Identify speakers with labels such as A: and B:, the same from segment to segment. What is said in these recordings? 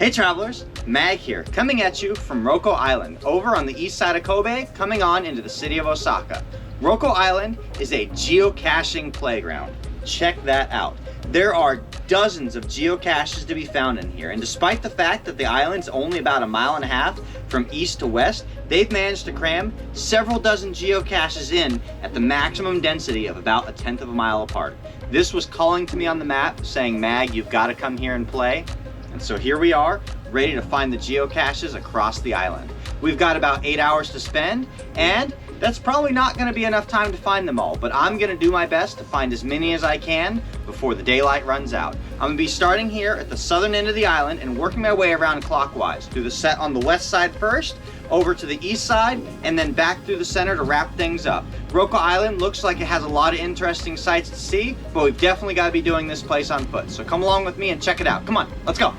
A: Hey travelers, Mag here, coming at you from Rokkō Island, over on the east side of Kobe, coming on into the city of Osaka. Rokkō Island is a geocaching playground. Check that out. There are dozens of geocaches to be found in here, and despite the fact that the island's only about 1.5 miles from east to west, they've managed to cram several dozen geocaches in at the maximum density of about 1/10 of a mile apart. This was calling to me on the map saying, Mag, you've got to come here and play. And so here we are, ready to find the geocaches across the island. We've got about 8 hours to spend, and that's probably not going to be enough time to find them all, but I'm going to do my best to find as many as I can before the daylight runs out. I'm going to be starting here at the southern end of the island and working my way around clockwise through the set on the west side first, over to the east side, and then back through the center to wrap things up. Rokkō Island looks like it has a lot of interesting sights to see, but we've definitely got to be doing this place on foot. So come along with me and check it out. Come on, let's go.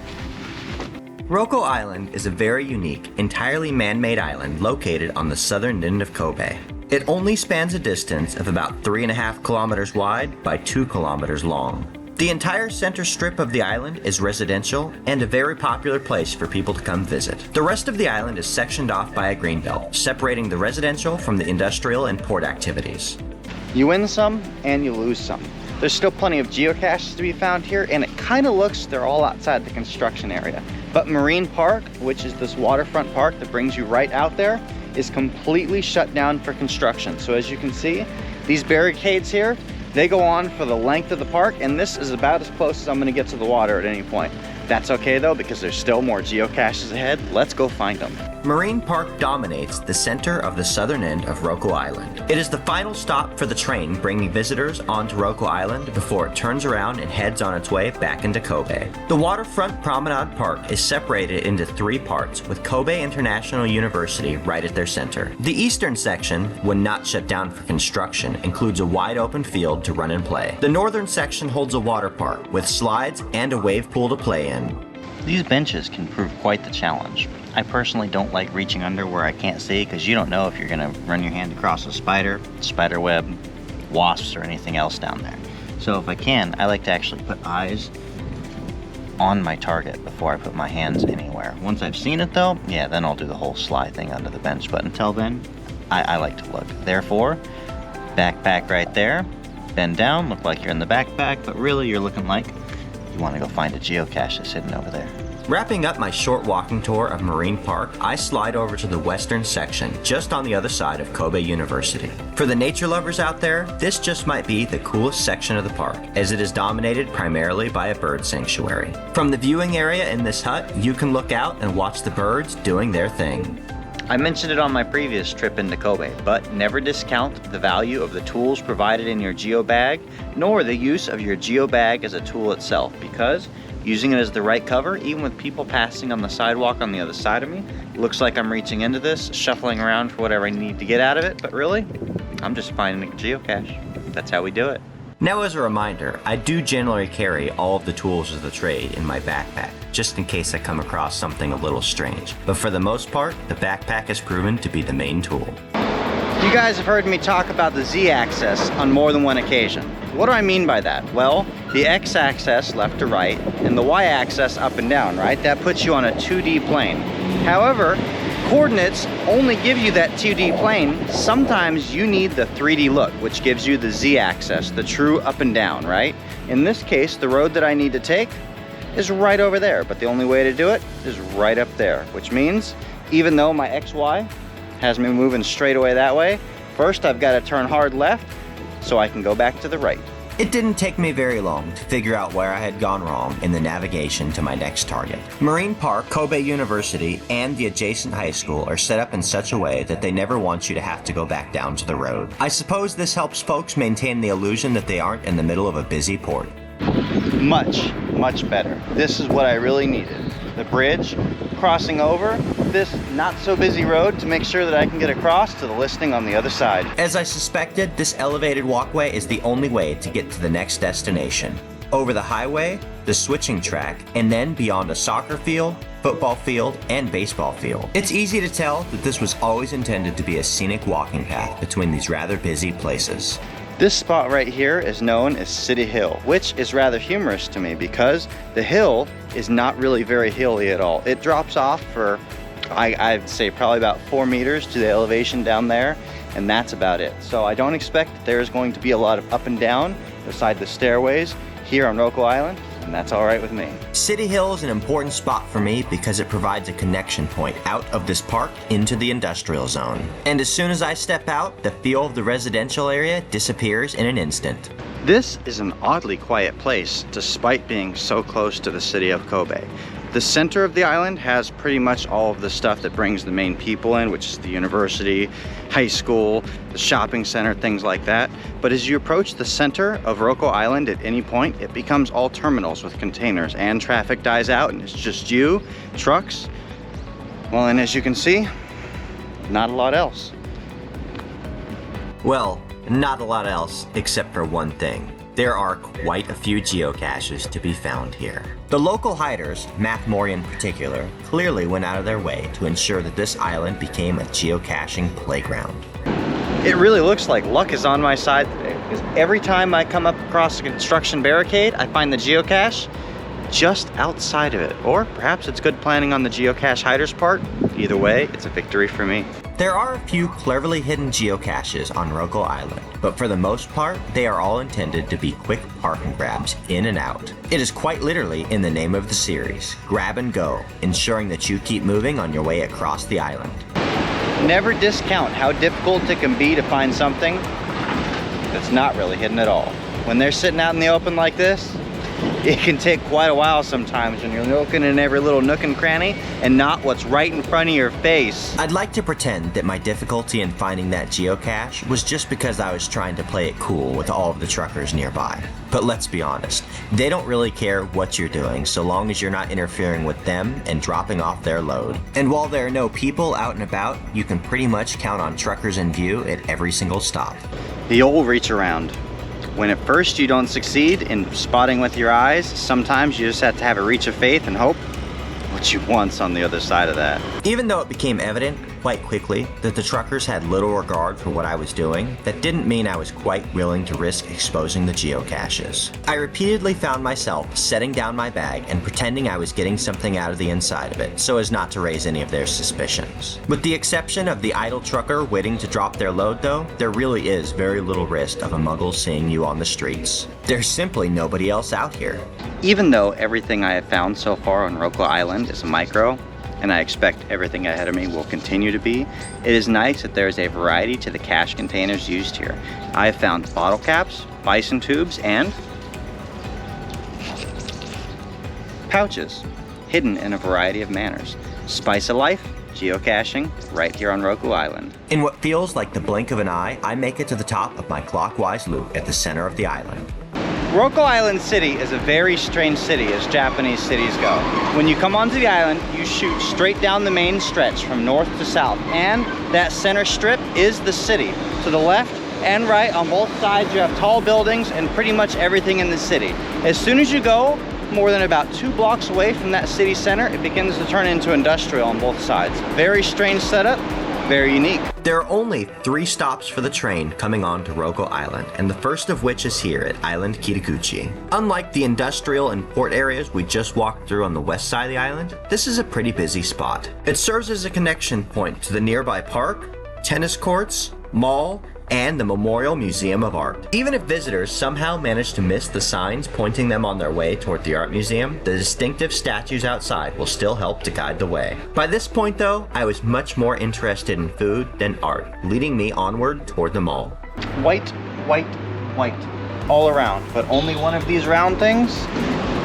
A: Rokkō Island is a very unique, entirely man-made island located on the southern end of Kobe. It only spans a distance of about 3.5 kilometers wide by 2 kilometers long. The entire center strip of the island is residential and a very popular place for people to come visit. The rest of the island is sectioned off by a greenbelt, separating the residential from the industrial and port activities. You win some and you lose some. There's still plenty of geocaches to be found here, and it kind of looks they're all outside the construction area. But Marine Park, which is this waterfront park that brings you right out there, is completely shut down for construction. So as you can see, these barricades here, they go on for the length of the park, and this is about as close as I'm gonna get to the water at any point. That's okay though, because there's still more geocaches ahead. Let's go find them. Marine Park dominates the center of the southern end of Rokkō Island. It is the final stop for the train bringing visitors onto Rokkō Island before it turns around and heads on its way back into Kobe. The waterfront promenade park is separated into 3 parts, with Kobe International University right at their center. The eastern section, when not shut down for construction, includes a wide open field to run and play. The northern section holds a water park with slides and a wave pool to play in. These benches can prove quite the challenge. I personally don't like reaching under where I can't see, because you don't know if you're gonna run your hand across a spider web, wasps, or anything else down there. So if I can, I like to actually put eyes on my target before I put my hands anywhere. Once I've seen it though, yeah, then I'll do the whole slide thing under the bench. But until then, I like to look. Therefore, backpack right there, bend down, look like you're in the backpack, but really you're looking like you want to go find a geocache that's hidden over there. Wrapping up my short walking tour of Marine Park, I slide over to the western section, just on the other side of Kobe University. For the nature lovers out there, this just might be the coolest section of the park, as it is dominated primarily by a bird sanctuary. From the viewing area in this hut, you can look out and watch the birds doing their thing. I mentioned it on my previous trip into Kobe, but never discount the value of the tools provided in your geo bag, nor the use of your geo bag as a tool itself, because using it as the right cover, even with people passing on the sidewalk on the other side of me, looks like I'm reaching into this, shuffling around for whatever I need to get out of it, but really, I'm just finding a geocache. That's how we do it. Now, as a reminder, I do generally carry all of the tools of the trade in my backpack, just in case I come across something a little strange. But for the most part, the backpack has proven to be the main tool. You guys have heard me talk about the Z-axis on more than one occasion. What do I mean by that? Well, the X-axis left to right, and the Y-axis up and down, right? That puts you on a 2D plane. However, coordinates only give you that 2D plane. Sometimes you need the 3D look, which gives you the Z-axis, the true up and down, right? In this case, the road that I need to take is right over there, but the only way to do it is right up there, which means even though my XY has me moving straight away that way, first I've got to turn hard left so I can go back to the right. It didn't take me very long to figure out where I had gone wrong in the navigation to my next target. Marine Park, Kobe University, and the adjacent high school are set up in such a way that they never want you to have to go back down to the road. I suppose this helps folks maintain the illusion that they aren't in the middle of a busy port. Much better. This is what I really needed. The bridge, crossing over this not so busy road to make sure that I can get across to the listing on the other side. As I suspected, this elevated walkway is the only way to get to the next destination. Over the highway, the switching track, and then beyond a soccer field, football field, and baseball field. It's easy to tell that this was always intended to be a scenic walking path between these rather busy places. This spot right here is known as City Hill, which is rather humorous to me because the hill is not really very hilly at all. It drops off for, I'd say probably about 4 meters to the elevation down there, and that's about it. So I don't expect that there's going to be a lot of up and down beside the stairways here on Rokkō Island, and that's all right with me.
B: City Hill is an important spot for me because it provides a connection point out of this park into the industrial zone. And as soon as I step out, the feel of the residential area disappears in an instant.
A: This is an oddly quiet place despite being so close to the city of Kobe. The center of the island has pretty much all of the stuff that brings the main people in, which is the university, high school, the shopping center, things like that. But as you approach the center of Rokkō Island at any point, it becomes all terminals with containers and traffic dies out and it's just you, trucks. Well, and as you can see, not a lot else.
B: Well, not a lot else except for one thing. There are quite a few geocaches to be found here. The local hiders, Mathmore in particular, clearly went out of their way to ensure that this island became a geocaching playground.
A: It really looks like luck is on my side today because every time I come up across a construction barricade, I find the geocache just outside of it. Or perhaps it's good planning on the geocache hiders part. Either way, it's a victory for me.
B: There are a few cleverly hidden geocaches on Rokkō Island, but for the most part, they are all intended to be quick park and grabs in and out. It is quite literally in the name of the series, grab and go, ensuring that you keep moving on your way across the island.
A: Never discount how difficult it can be to find something that's not really hidden at all. When they're sitting out in the open like this, it can take quite a while sometimes when you're looking in every little nook and cranny and not what's right in front of your face.
B: I'd like to pretend that my difficulty in finding that geocache was just because I was trying to play it cool with all of the truckers nearby. But let's be honest, they don't really care what you're doing so long as you're not interfering with them and dropping off their load. And while there are no people out and about, you can pretty much count on truckers in view at every single stop.
A: The old reach around. When at first you don't succeed in spotting with your eyes, sometimes you just have to have a reach of faith and hope what you want's on the other side of that.
B: Even though it became evident quite quickly that the truckers had little regard for what I was doing, that didn't mean I was quite willing to risk exposing the geocaches. I repeatedly found myself setting down my bag and pretending I was getting something out of the inside of it so as not to raise any of their suspicions. With the exception of the idle trucker waiting to drop their load though, there really is very little risk of a muggle seeing you on the streets. There's simply nobody else out here.
A: Even though everything I have found so far on Rokkō Island is micro, and I expect everything ahead of me will continue to be, it is nice that there is a variety to the cache containers used here. I have found bottle caps, bison tubes, and pouches, hidden in a variety of manners. Spice of life, geocaching, right here on Rokkō Island.
B: In what feels like the blink of an eye, I make it to the top of my clockwise loop at the center of the island.
A: Rokkō Island City is a very strange city as Japanese cities go. When you come onto the island, you shoot straight down the main stretch from north to south, and that center strip is the city. To the left and right on both sides you have tall buildings and pretty much everything in the city. As soon as you go more than about 2 blocks away from that city center, it begins to turn into industrial on both sides. Very strange setup, very unique.
B: There are only 3 stops for the train coming on to Rokkō Island, and the first of which is here at Island Kitaguchi. Unlike the industrial and port areas we just walked through on the west side of the island, this is a pretty busy spot. It serves as a connection point to the nearby park, tennis courts, mall, and the Memorial Museum of Art. Even if visitors somehow manage to miss the signs pointing them on their way toward the art museum, the distinctive statues outside will still help to guide the way. By this point though, I was much more interested in food than art, leading me onward toward the mall.
A: White, white, white, all around, but only one of these round things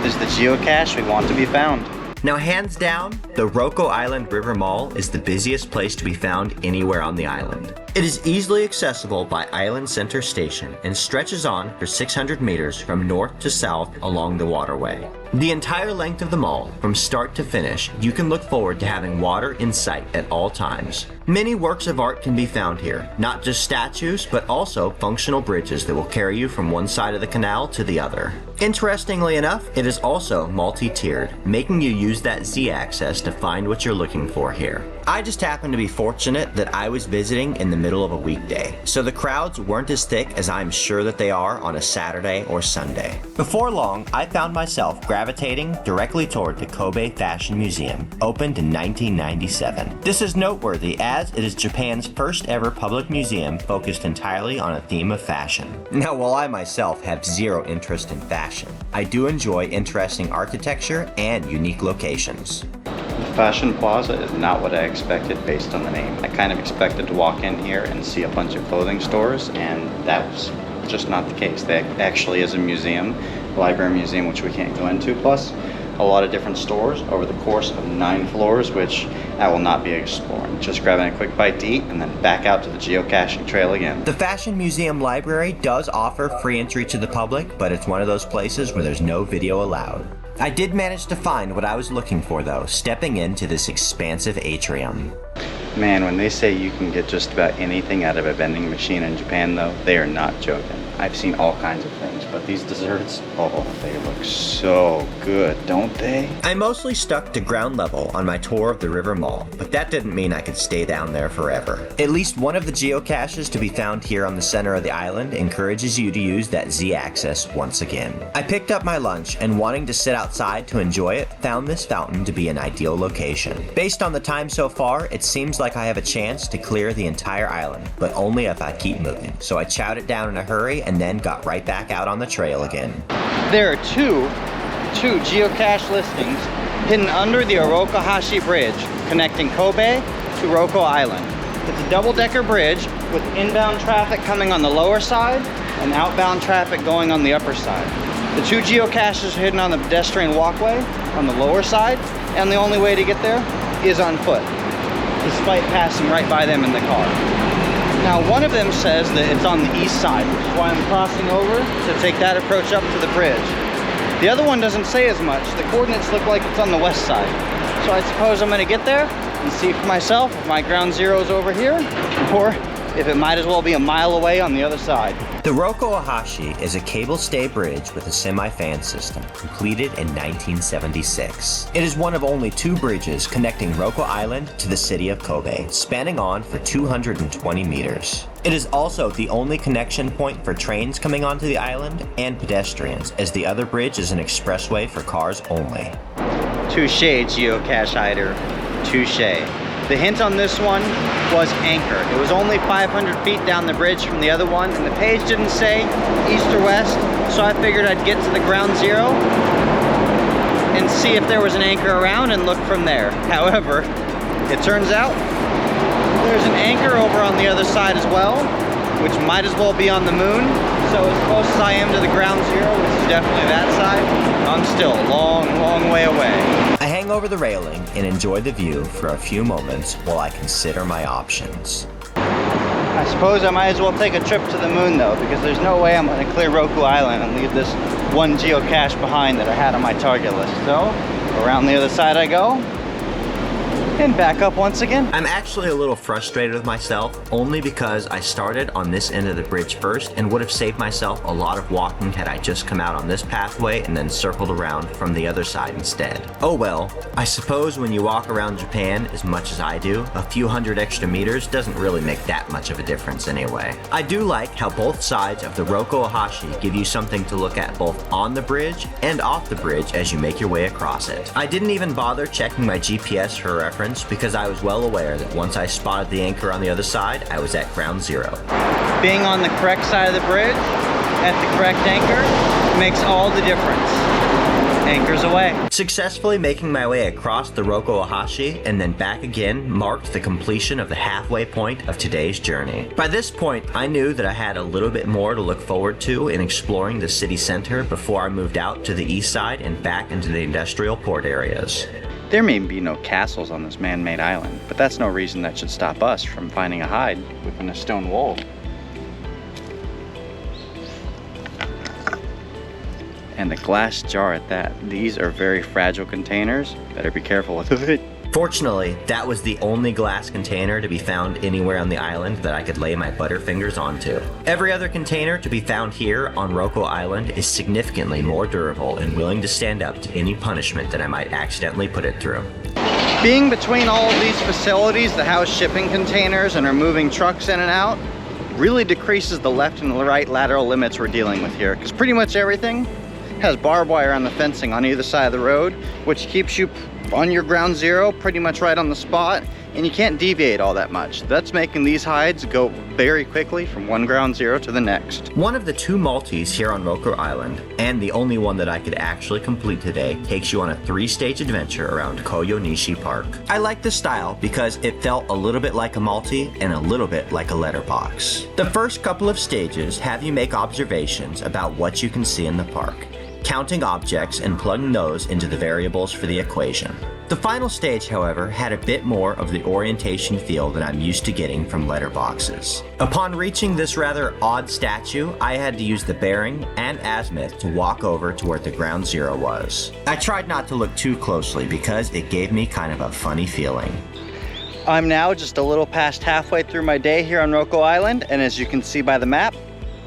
A: is the geocache we want to be found.
B: Now hands down, the Rokkō Island River Mall is the busiest place to be found anywhere on the island. It is easily accessible by Island Center Station and stretches on for 600 meters from north to south along the waterway. The entire length of the mall, from start to finish, you can look forward to having water in sight at all times. Many works of art can be found here, not just statues, but also functional bridges that will carry you from one side of the canal to the other. Interestingly enough, it is also multi-tiered, making you use that Z-axis to find what you're looking for here. I just happened to be fortunate that I was visiting in the middle of a weekday, so the crowds weren't as thick as I'm sure that they are on a Saturday or Sunday. Before long, I found myself gravitating directly toward the Kobe Fashion Museum, opened in 1997. This is noteworthy as it is Japan's first ever public museum focused entirely on a theme of fashion. Now, while I myself have zero interest in fashion, I do enjoy interesting architecture and unique locations.
C: The Fashion Plaza is not what I expected based on the name. I kind of expected to walk in here and see a bunch of clothing stores, and that was just not the case. There actually is a museum, a library museum, which we can't go into, plus a lot of different stores over the course of 9 floors, which I will not be exploring. Just grabbing a quick bite to eat and then back out to the geocaching trail again.
B: The Fashion Museum Library does offer free entry to the public, but it's one of those places where there's no video allowed. I did manage to find what I was looking for though, stepping into this expansive atrium.
C: Man, when they say you can get just about anything out of a vending machine in Japan though, they are not joking. I've seen all kinds of things, but these desserts, oh, they look so good, don't they?
B: I mostly stuck to ground level on my tour of the River Mall, but that didn't mean I could stay down there forever. At least one of the geocaches to be found here on the center of the island encourages you to use that Z-axis once again. I picked up my lunch and, wanting to sit outside to enjoy it, found this fountain to be an ideal location. Based on the time so far, it seems like I have a chance to clear the entire island, but only if I keep moving. So I chowed it down in a hurry and then got right back out on the trail again.
A: There are two geocache listings hidden under the Orokohashi Bridge connecting Kobe to Rokkō Island. It's a double-decker bridge with inbound traffic coming on the lower side and outbound traffic going on the upper side. The 2 geocaches are hidden on the pedestrian walkway on the lower side, and the only way to get there is on foot, despite passing right by them in the car. Now, one of them says that it's on the east side, which is why I'm crossing over to take that approach up to the bridge. The other one doesn't say as much. The coordinates look like it's on the west side. So I suppose I'm gonna get there and see for myself if my ground zero is over here, or if it might as well be a mile away on the other side.
B: The Rokkō is a cable-stay bridge with a semi-fan system, completed in 1976. It is one of only 2 bridges connecting Rokkō Island to the city of Kobe, spanning on for 220 meters. It is also the only connection point for trains coming onto the island and pedestrians, as the other bridge is an expressway for cars only.
A: Touché, geocache hider. Touché. The hint on this one was anchor. It was only 500 feet down the bridge from the other one, and the page didn't say east or west, so I figured I'd get to the ground zero and see if there was an anchor around and look from there. However, it turns out there's an anchor over on the other side as well, which might as well be on the moon. So as close as I am to the ground zero, which is definitely that side, I'm still a long, long way away.
B: I hang over the railing and enjoy the view for a few moments while I consider my options.
A: I suppose I might as well take a trip to the moon though, because there's no way I'm going to clear Rokkō Island and leave this one geocache behind that I had on my target list. So around the other side I go, and back up once again.
B: I'm actually a little frustrated with myself, only because I started on this end of the bridge first and would have saved myself a lot of walking had I just come out on this pathway and then circled around from the other side instead. Oh well, I suppose when you walk around Japan as much as I do, a few hundred extra meters doesn't really make that much of a difference anyway. I do like how both sides of the Rokkō give you something to look at both on the bridge and off the bridge as you make your way across it. I didn't even bother checking my GPS for reference because I was well aware that once I spotted the anchor on the other side, I was at ground zero.
A: Being on the correct side of the bridge, at the correct anchor, makes all the difference. Anchors away.
B: Successfully making my way across the Rokkō and then back again marked the completion of the halfway point of today's journey. By this point, I knew that I had a little bit more to look forward to in exploring the city center before I moved out to the east side and back into the industrial port areas.
C: There may be no castles on this man-made island, but that's no reason that should stop us from finding a hide within a stone wall. And the glass jar at that. These are very fragile containers. Better be careful with it.
B: Fortunately, that was the only glass container to be found anywhere on the island that I could lay my butterfingers onto. Every other container to be found here on Rokkō Island is significantly more durable and willing to stand up to any punishment that I might accidentally put it through.
A: Being between all of these facilities that house shipping containers and are moving trucks in and out really decreases the left and the right lateral limits we're dealing with here, because pretty much everything has barbed wire on the fencing on either side of the road, which keeps you on your ground zero pretty much right on the spot, and you can't deviate all that much. That's making these hides go very quickly from one ground zero to the next.
B: One of the 2 multis here on Rokkō Island, and the only one that I could actually complete today, takes you on a 3-stage adventure around Koyonishi Park. I like the style because it felt a little bit like a multi and a little bit like a letterbox. The first couple of stages have you make observations about what you can see in the park, counting objects and plugging those into the variables for the equation. The final stage, however, had a bit more of the orientation feel that I'm used to getting from letterboxes. Upon reaching this rather odd statue, I had to use the bearing and azimuth to walk over to where the ground zero was. I tried not to look too closely because it gave me kind of a funny feeling.
A: I'm now just a little past halfway through my day here on Rokkō Island, and as you can see by the map,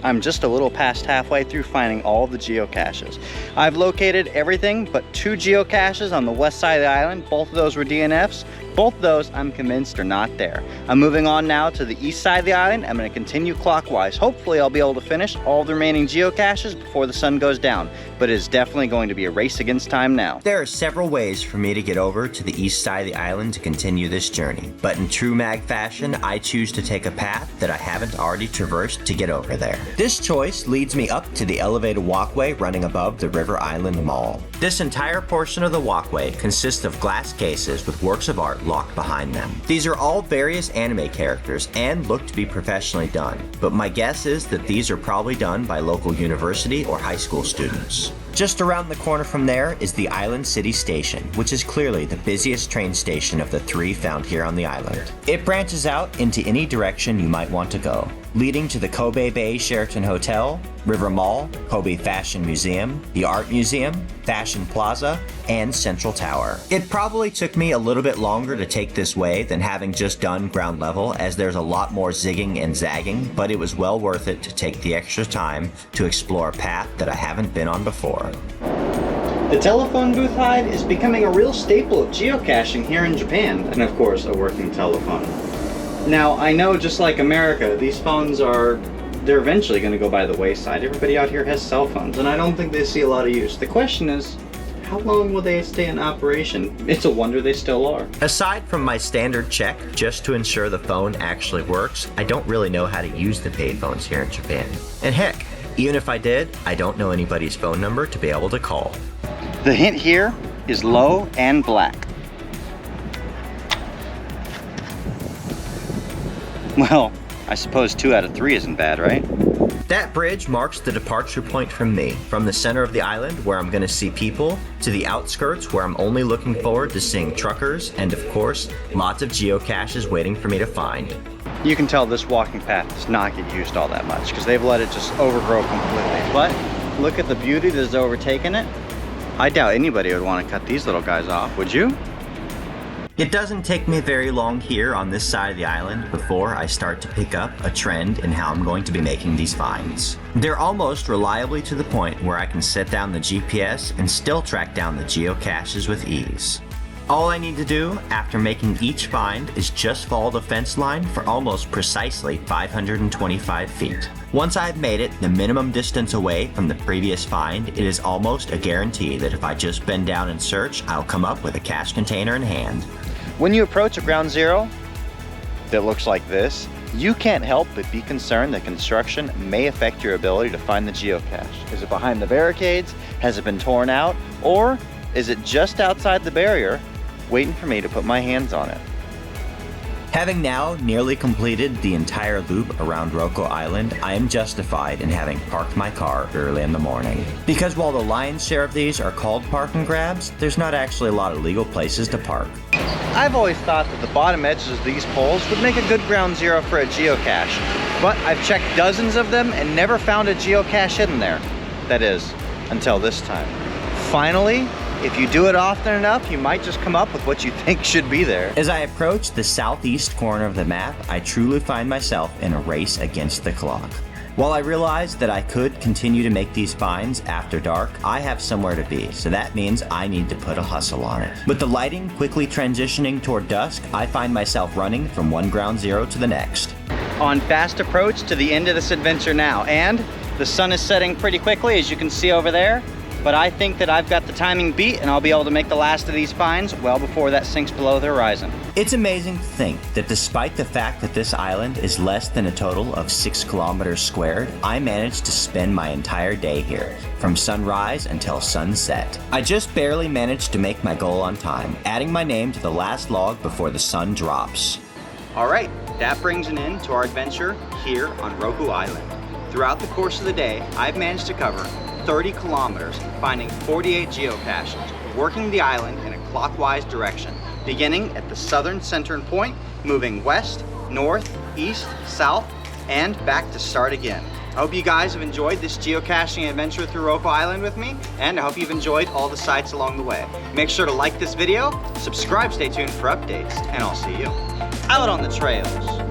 A: I'm just a little past halfway through finding all the geocaches. I've located everything but 2 geocaches on the west side of the island. Both of those were DNFs. Both of those I'm convinced are not there. I'm moving on now to the east side of the island. I'm going to continue clockwise. Hopefully I'll be able to finish all the remaining geocaches before the sun goes down, but it is definitely going to be a race against time now.
B: There are several ways for me to get over to the east side of the island to continue this journey, but in true mag fashion, I choose to take a path that I haven't already traversed to get over there. This choice leads me up to the elevated walkway running above the River Island Mall. This entire portion of the walkway consists of glass cases with works of art locked behind them. These are all various anime characters and look to be professionally done, but my guess is that these are probably done by local university or high school students. Just around the corner from there is the Island City Station, which is clearly the busiest train station of the 3 found here on the island. It branches out into any direction you might want to go, leading to the Kobe Bay Sheraton Hotel, River Mall, Kobe Fashion Museum, the Art Museum, Fashion Plaza, and Central Tower. It probably took me a little bit longer to take this way than having just done ground level, as there's a lot more zigging and zagging, but it was well worth it to take the extra time to explore a path that I haven't been on before.
A: The telephone booth hide is becoming a real staple of geocaching here in Japan, and of course a working telephone. Now, I know just like America, these phones they're eventually going to go by the wayside. Everybody out here has cell phones, and I don't think they see a lot of use. The question is, how long will they stay in operation? It's a wonder they still are.
B: Aside from my standard check, just to ensure the phone actually works, I don't really know how to use the payphones here in Japan. And heck, even if I did, I don't know anybody's phone number to be able to call.
A: The hint here is low and black. Well, I suppose 2 out of 3 isn't bad, right?
B: That bridge marks the departure point from me, from the center of the island where I'm going to see people, to the outskirts where I'm only looking forward to seeing truckers, and of course, lots of geocaches waiting for me to find.
A: You can tell this walking path does not get used all that much because they've let it just overgrow completely. But look at the beauty that has overtaken it. I doubt anybody would want to cut these little guys off, would you?
B: It doesn't take me very long here on this side of the island before I start to pick up a trend in how I'm going to be making these finds. They're almost reliably to the point where I can set down the GPS and still track down the geocaches with ease. All I need to do after making each find is just follow the fence line for almost precisely 525 feet. Once I've made it the minimum distance away from the previous find, it is almost a guarantee that if I just bend down and search, I'll come up with a cache container in hand.
A: When you approach a ground zero that looks like this, you can't help but be concerned that construction may affect your ability to find the geocache. Is it behind the barricades? Has it been torn out? Or is it just outside the barrier, waiting for me to put my hands on it?
B: Having now nearly completed the entire loop around Rokkō Island, I am justified in having parked my car early in the morning. Because while the lion's share of these are called park and grabs, there's not actually a lot of legal places to park.
A: I've always thought that the bottom edges of these poles would make a good ground zero for a geocache, but I've checked dozens of them and never found a geocache hidden there. That is, until this time. Finally, if you do it often enough, you might just come up with what you think should be there.
B: As I approach the southeast corner of the map, I truly find myself in a race against the clock. While I realized that I could continue to make these finds after dark, I have somewhere to be, so that means I need to put a hustle on it. With the lighting quickly transitioning toward dusk, I find myself running from one ground zero to the next.
C: On fast approach to the end of this adventure now, and the sun is setting pretty quickly, as you can see over there, but I think that I've got the timing beat and I'll be able to make the last of these finds well before that sinks below the horizon.
B: It's amazing to think that despite the fact that this island is less than a total of 6 kilometers squared, I managed to spend my entire day here, from sunrise until sunset. I just barely managed to make my goal on time, adding my name to the last log before the sun drops.
A: All right, that brings an end to our adventure here on Rokkō Island. Throughout the course of the day, I've managed to cover 30 kilometers, finding 48 geocaches, working the island in a clockwise direction, beginning at the southern centering point, moving west, north, east, south, and back to start again. I hope you guys have enjoyed this geocaching adventure through Rokkō Island with me, and I hope you've enjoyed all the sights along the way. Make sure to like this video, subscribe, stay tuned for updates, and I'll see you out on the trails.